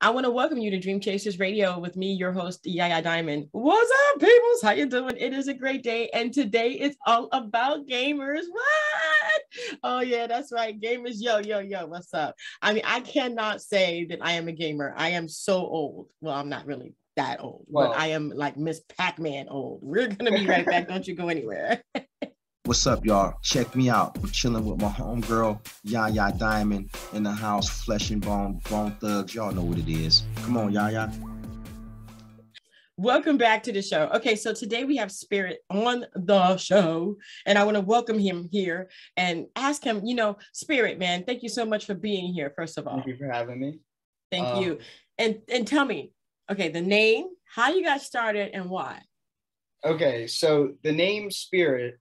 I want to welcome you to Dream Chasers Radio with me, your host, Yaya Diamond. What's up, peoples? How you doing? It is a great day, and today is all about gamers. What? Oh, yeah, that's right. Gamers, yo, what's up? I mean, I cannot say that I am a gamer. I am so old. Well, I'm not really that old, but I am like Miss Pac-Man old. We're going to be right back. Don't you go anywhere. What's up, y'all? Check me out. I'm chilling with my homegirl, Yaya Diamond, in the house, flesh and bone thugs. Y'all know what it is. Come on, Yaya. Welcome back to the show. Okay, so today we have Spirit on the show, and I want to welcome him here and ask him, Spirit, man, thank you so much for being here, first of all. Thank you for having me. Thank you. And tell me, okay, the name, how you got started, and why? Okay, so the name Spirit,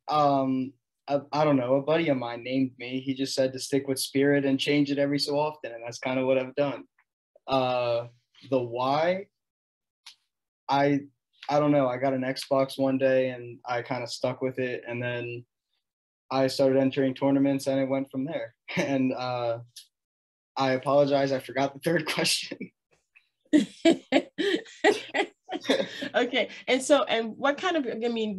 I don't know, a buddy of mine named me. He just said to stick with Spirit and change it every so often, and that's kind of what I've done. The why, I don't know. I got an Xbox one day and I kind of stuck with it, and then I started entering tournaments and it went from there. And I apologize, I forgot the third question. Okay, and what kind of,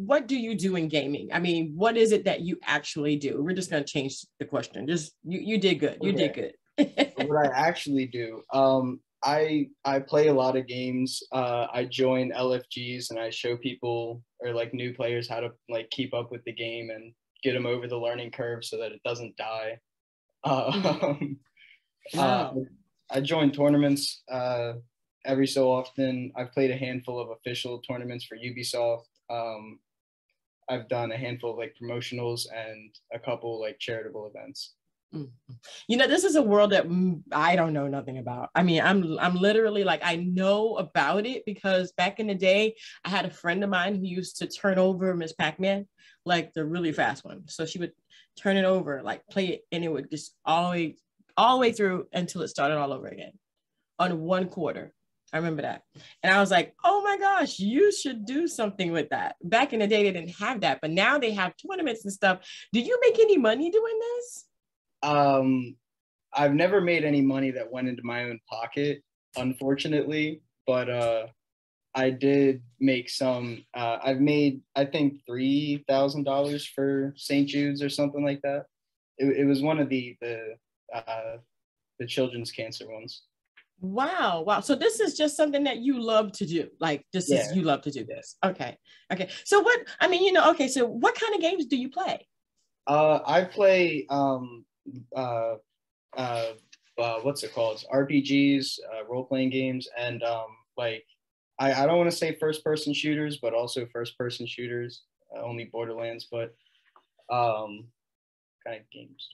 what do you do in gaming? I mean, what is it that you actually do? We're just going to change the question. Just you did good. You did good. What I actually do, I play a lot of games. I join LFGs and I show people or like new players how to like keep up with the game and get them over the learning curve so that it doesn't die. Wow. I join tournaments every so often. I've played a handful of official tournaments for Ubisoft. I've done a handful of like promotionals and a couple like charitable events. This is a world that I don't know nothing about. I mean, I'm literally like, I know about it because back in the day, I had a friend of mine who used to turn over Miss Pac-Man, like the really fast one. So she would turn it over, like play it, and it would just all the way through until it started all over again on one quarter. I remember that. And I was like, oh my gosh, you should do something with that. Back in the day, they didn't have that, but now they have tournaments and stuff. Do you make any money doing this? I've never made any money that went into my own pocket, unfortunately, but I did make some. I've made, I think, $3,000 for St. Jude's or something like that. It was one of the children's cancer ones. Wow. So this is just something that you love to do. Like you love to do this. Okay. So what kind of games do you play? I play what's it called? RPGs, role-playing games, and I don't want to say first-person shooters, but also first-person shooters. Only Borderlands, but kind of games.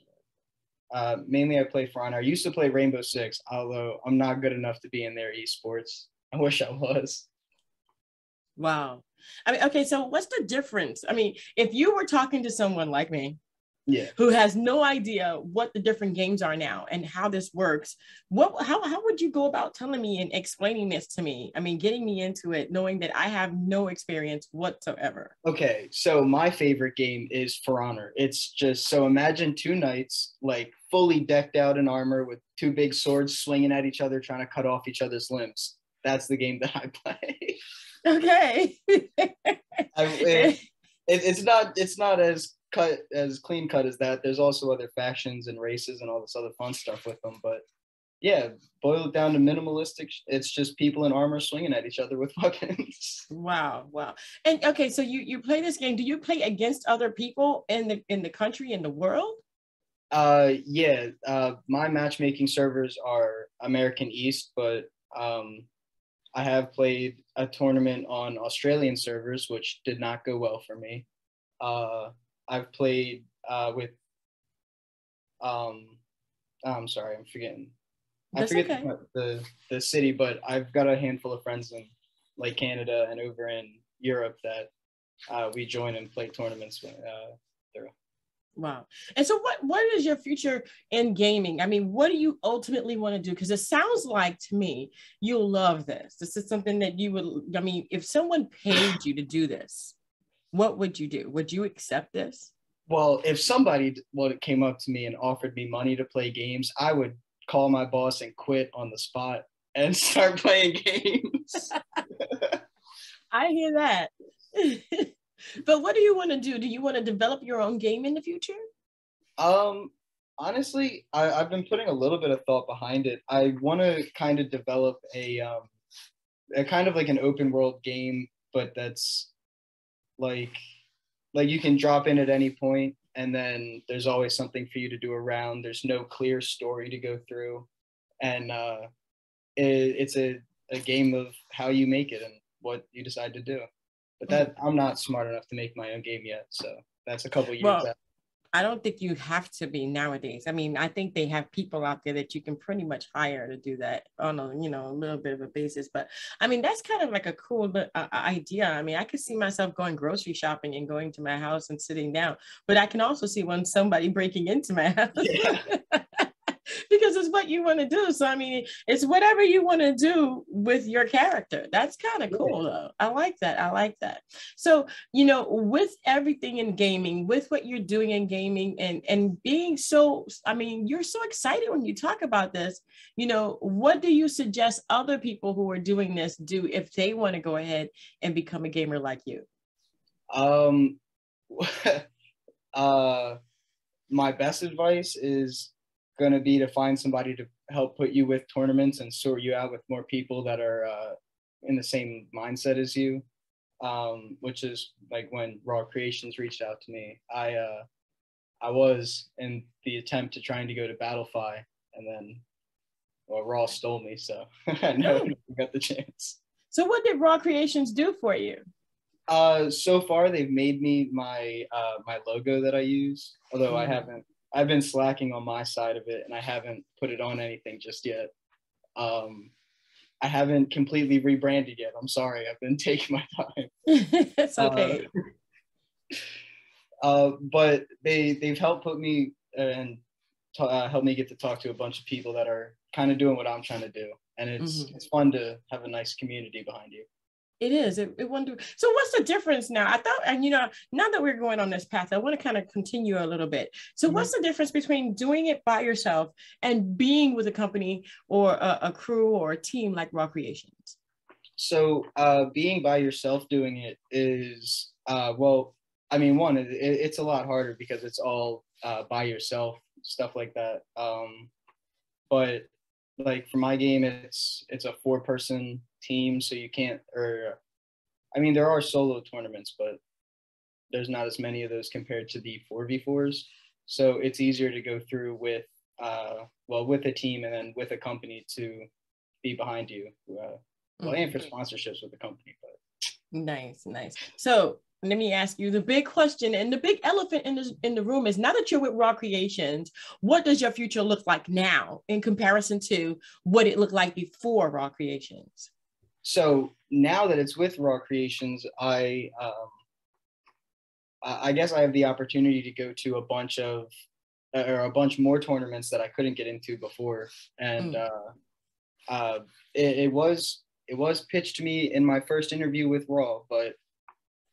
Mainly I play For Honor. I used to play Rainbow Six, although I'm not good enough to be in their esports. I wish I was. Wow. I mean, okay, so what's the difference? I mean, if you were talking to someone like me, who has no idea what the different games are now and how this works, how would you go about telling me and explaining this to me? I mean, getting me into it, knowing that I have no experience whatsoever. Okay, so my favorite game is For Honor. It's just, so imagine two knights like fully decked out in armor with two big swords swinging at each other, trying to cut off each other's limbs. That's the game that I play. Okay. It's not as clean cut as that. There's also other factions and races and all this other fun stuff with them, but yeah, boil it down to minimalistic. It's just people in armor swinging at each other with weapons. Wow. And okay, so you play this game. Do you play against other people in the country, in the world? Yeah. My matchmaking servers are American East, but I have played a tournament on Australian servers, which did not go well for me. I've played with I'm sorry, I'm forgetting. That's I forget okay. the city, but I've got a handful of friends in like Canada and over in Europe that we join and play tournaments with through. Wow. And so what is your future in gaming? I mean, what do you ultimately want to do? Because it sounds like to me, you'll love this. This is something that you would, I mean, if someone paid you to do this, what would you do? Would you accept this? Well, if somebody came up to me and offered me money to play games, I would call my boss and quit on the spot. and start playing games. I hear that. But what do you want to do? Do you want to develop your own game in the future? Honestly, I've been putting a little bit of thought behind it. I want to kind of develop a kind of like an open world game, but that's like you can drop in at any point, and then there's always something for you to do around. There's no clear story to go through, and it's a game of how you make it and what you decide to do. But that I'm not smart enough to make my own game yet, so that's a couple years out. I don't think you have to be nowadays. I mean, I think they have people out there that you can pretty much hire to do that on a, a little bit of a basis. But I mean, that's kind of like a cool idea. I mean, I could see myself going grocery shopping and going to my house and sitting down, but I can also see when somebody breaking into my house. Yeah. Because it's what you want to do. So, I mean, it's whatever you want to do with your character. That's kind of cool, though. I like that. I like that. So, with everything in gaming, with what you're doing in gaming and being so, I mean, you're so excited when you talk about this, what do you suggest other people who are doing this do if they want to go ahead and become a gamer like you? My best advice is going to be to find somebody to help put you with tournaments and sort you out with more people that are in the same mindset as you, which is like when Raw Creations reached out to me. I was in the attempt to trying to go to Battlefy, and then Raw stole me, so I never got the chance. So what did Raw Creations do for you? So far they've made me my my logo that I use, although I've been slacking on my side of it, and I haven't put it on anything just yet. I haven't completely rebranded yet. I'm sorry. I've been taking my time. It's okay. But they've helped put me and help me get to talk to a bunch of people that are kind of doing what I'm trying to do. And it's fun to have a nice community behind you. It is. So what's the difference now? I thought, and now that we're going on this path, I want to kind of continue a little bit. So what's the difference between doing it by yourself and being with a company or a crew or a team like Raw Creations? So being by yourself doing it is, well, I mean, one, it's a lot harder because it's all by yourself, stuff like that. But like for my game, it's a 4-person team, so you can't, I mean, there are solo tournaments, but there's not as many of those compared to the 4v4s. So it's easier to go through with, with a team and then with a company to be behind you. And for sponsorships with the company. But Nice. So let me ask you the big question, and the big elephant in the room is, now that you're with Raw Creations, what does your future look like now in comparison to what it looked like before Raw Creations? So now that it's with Raw Creations, I guess I have the opportunity to go to a bunch more tournaments that I couldn't get into before, and it was pitched to me in my first interview with Raw, but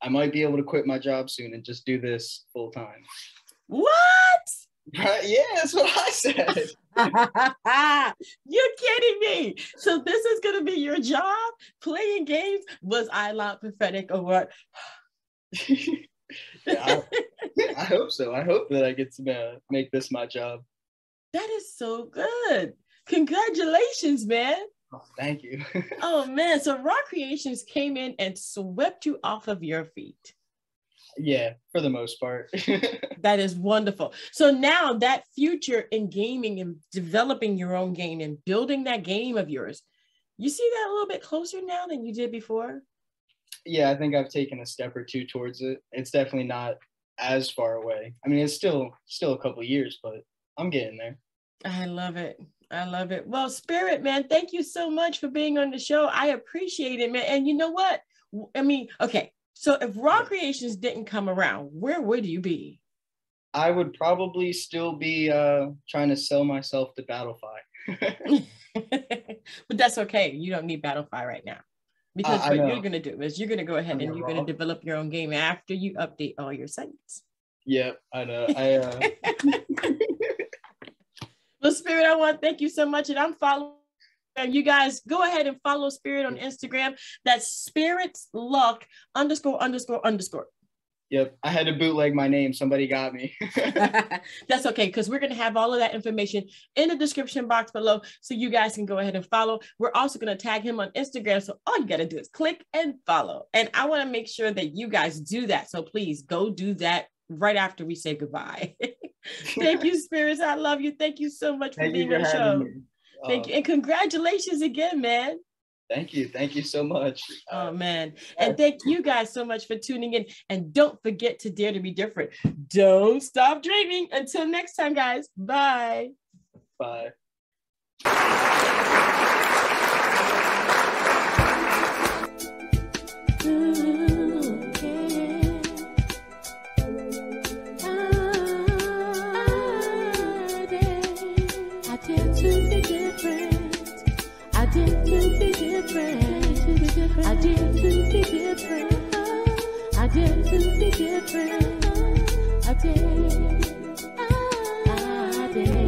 I might be able to quit my job soon and just do this full time. What? Right? Yeah, that's what I said. You're kidding me. So this is going to be your job? Playing games? Was I loud pathetic or what? Yeah, I hope so. I hope that I get to make this my job. That is so good. Congratulations, man. Oh, thank you. Oh, man. So Raw Creations came in and swept you off of your feet. Yeah, for the most part. That is wonderful. So now that future in gaming and developing your own game and building that game of yours, you see that a little bit closer now than you did before? Yeah, I think I've taken a step or two towards it. It's definitely not as far away. I mean, it's still a couple of years, but I'm getting there. I love it. Well, Spirit, man, thank you so much for being on the show. I appreciate it, man. And you know what? I mean, okay. So if Raw Creations didn't come around, where would you be? I would probably still be trying to sell myself to Battlefy. But that's okay. You don't need Battlefy right now. Because what you're going to do is you're going to go ahead and you're going to develop your own game after you update all your sites. Yep, I know. Well, Spirit, I want to thank you so much. And I'm following And you guys go ahead and follow Spirit on Instagram. That's Spirit's Luck ____. Yep. I had to bootleg my name. Somebody got me. That's okay, because we're going to have all of that information in the description box below, so you guys can go ahead and follow. We're also going to tag him on Instagram, so all you got to do is click and follow. And I want to make sure that you guys do that, so please go do that right after we say goodbye. Thank you, Spirits. I love you. Thank you so much for being on the show. Thank you. And congratulations again, man. Thank you. Thank you so much. Oh, man. And thank you guys so much for tuning in. And don't forget to dare to be different. Don't stop dreaming. Until next time, guys. Bye. Bye. I did.